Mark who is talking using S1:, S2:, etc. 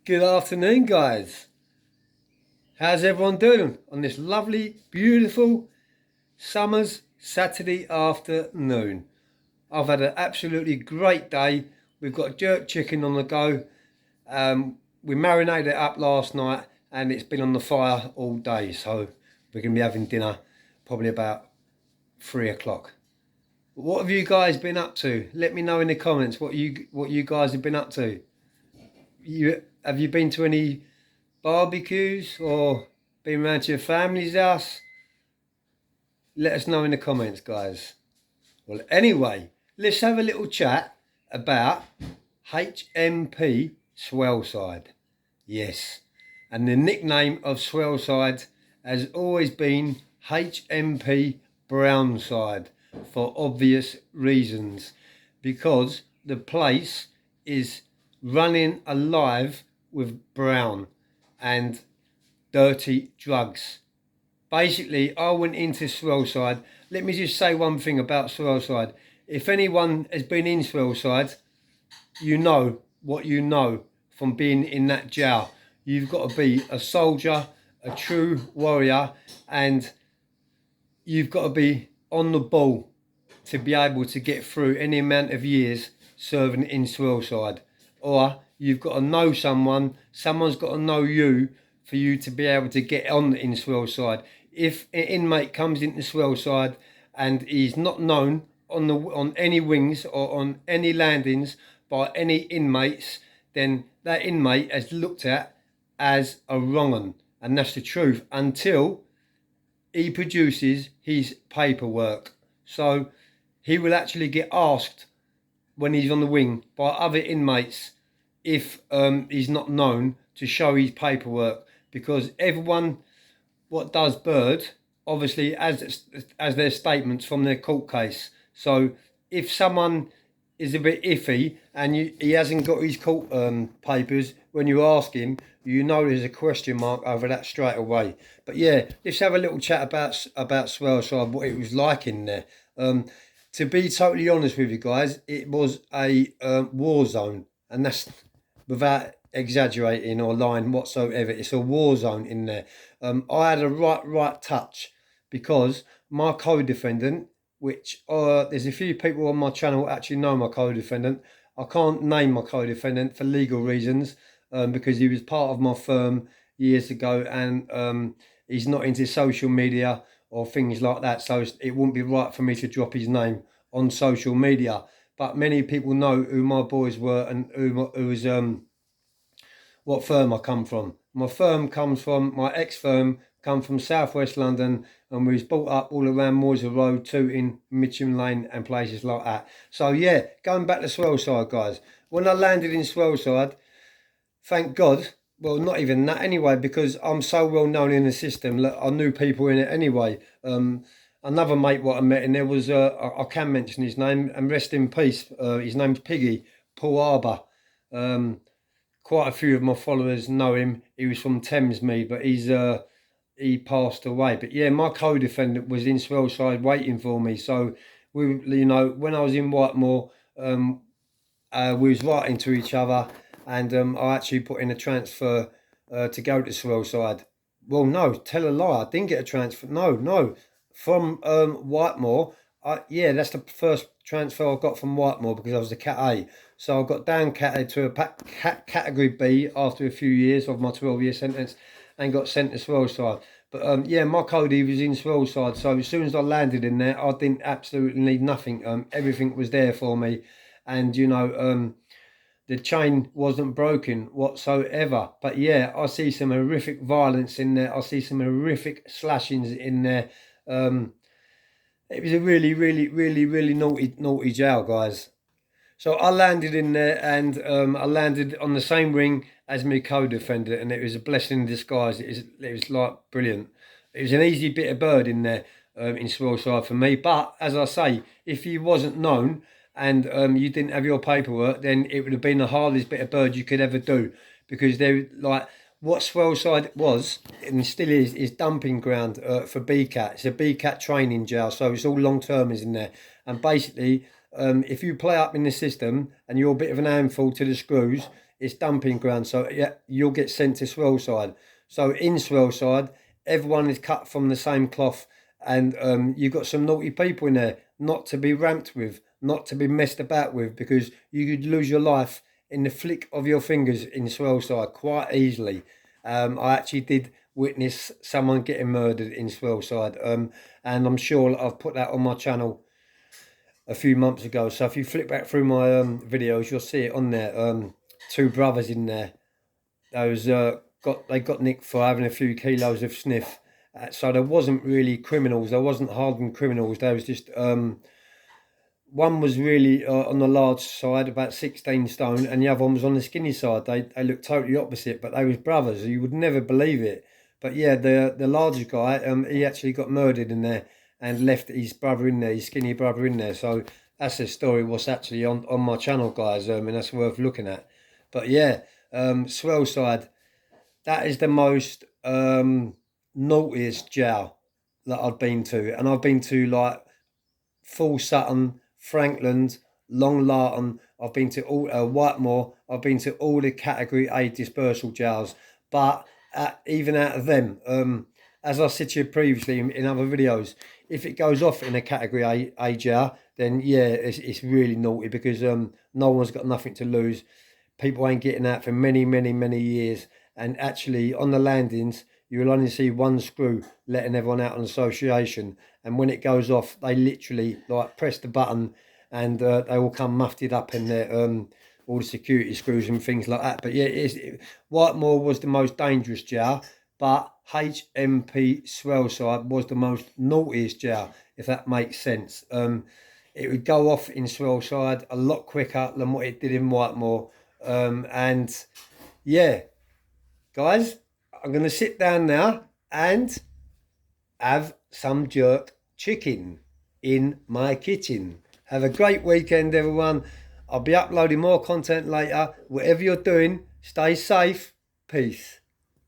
S1: Good afternoon, guys. How's everyone doing on this lovely, beautiful summer's Saturday afternoon? I've had an absolutely great day. We've got jerk chicken on the go. We marinated it up last night and it's been on the fire all day. So we're going to be having dinner probably about 3 o'clock. What have you guys been up to? Let me know in the comments what you guys have been up to. Have you been to any barbecues or been around to your family's house? Let us know in the comments, guys. Well, anyway, let's have a little chat about HMP Swaleside. Yes, and the nickname of Swaleside has always been HMP Brownside for obvious reasons, because the place is running alive with brown and dirty drugs. Basically, I went into Swaleside. Let me just say one thing about Swaleside. If anyone has been in Swaleside, you know what you know from being in that jail. You've got to be a soldier, a true warrior, and you've got to be on the ball to be able to get through any amount of years serving in Swaleside. Or you've got to know someone's got to know you for you to be able to get on in Swaleside. If an inmate comes into Swaleside and he's not known on any wings or on any landings by any inmates, then that inmate is looked at as a wrong 'un. And that's the truth until he produces his paperwork. So he will actually get asked when he's on the wing by other inmates if he's not known to show his paperwork, because everyone what does bird obviously as their statements from their court case. So if someone is a bit iffy and he hasn't got his court papers, when you ask him, you know there's a question mark over that straight away. But yeah, let's have a little chat about Swaleside, what it was like in there. To be totally honest with you guys, it was a war zone, and that's without exaggerating or lying whatsoever. It's a war zone in there. I had a right touch because my co-defendant, which there's a few people on my channel actually know my co-defendant. I can't name my co-defendant for legal reasons, because he was part of my firm years ago, and he's not into social media or things like that, so it wouldn't be right for me to drop his name on social media. But many people know who my boys were and who was what firm I come from. My ex-firm come from southwest London, and we was brought up all around Moyser Road, Tooting, Mitcham Lane and places like that. So yeah, going back to Swaleside, guys. When I landed in Swaleside, thank God, well, not even that anyway, because I'm so well known in the system. Look, I knew people in it anyway. Another mate what I met in there was, I can mention his name, and rest in peace, his name's Piggy, Paul Harbour. Quite a few of my followers know him. He was from Thamesmead, but he passed away. But yeah, my co-defendant was in Swaleside waiting for me. So when I was in Whitemoor, we was writing to each other, and I actually put in a transfer to go to Swaleside. Well, no, tell a lie. I didn't get a transfer. No, from Whitemoor. Yeah, that's the first transfer I got from Whitemoor, because I was a Cat A. So I got down Cat A to a Category B after a few years of my 12-year sentence, and got sent to Swaleside. But yeah, my Cody was in Swaleside, so as soon as I landed in there, I didn't absolutely need nothing. Everything was there for me, and the chain wasn't broken whatsoever. But yeah, I see some horrific violence in there. I see some horrific slashings in there. It was a really, really, really, really naughty jail, guys. So I landed in there, and I landed on the same wing as my co-defendant, and it was a blessing in disguise. It was like brilliant. It was an easy bit of bird in there in Swaleside for me. But as I say, if you wasn't known and you didn't have your paperwork, then it would have been the hardest bit of bird you could ever do, because they like what Swaleside was and still is dumping ground for BCAT. It's a BCAT training jail, so it's all long-termers in there, and basically. If you play up in the system and you're a bit of an handful to the screws, it's dumping ground. So yeah, you'll get sent to Swaleside. So in Swaleside, everyone is cut from the same cloth, and you've got some naughty people in there, not to be ramped with, not to be messed about with, because you could lose your life in the flick of your fingers in Swaleside quite easily. I actually did witness someone getting murdered in Swaleside, and I'm sure I've put that on my channel a few months ago. So if you flick back through my videos, you'll see it on there. Two brothers in there. Those they got nicked for having a few kilos of sniff. So there wasn't really criminals. There wasn't hardened criminals. There was just one was really on the large side, about 16 stone, and the other one was on the skinny side. They looked totally opposite, but they was brothers. You would never believe it. But yeah, the larger guy, he actually got murdered in there and left his brother in there, his skinny brother in there. So that's a story what's actually on my channel, guys, and that's worth looking at. But yeah, Swaleside, that is the most naughtiest jail that I've been to. And I've been to like Full Sutton, Frankland, Long Larton. I've been to all Whitemoor. I've been to all the Category A dispersal jails. But even out of them, as I said to you previously in other videos, if it goes off in a Category A jail, then yeah, it's really naughty, because no one's got nothing to lose. People ain't getting out for many, many, many years. And actually, on the landings, you will only see one screw letting everyone out on association. And when it goes off, they literally like press the button, and they all come mufted up in there, all the security screws and things like that. But yeah, Whitemoor was the most dangerous jail, but HMP Swaleside was the most naughtiest jail, if that makes sense. It would go off in Swaleside a lot quicker than what it did in Whitemoor. And yeah, guys, I'm going to sit down now and have some jerk chicken in my kitchen. Have a great weekend, everyone. I'll be uploading more content later. Whatever you're doing, stay safe. Peace.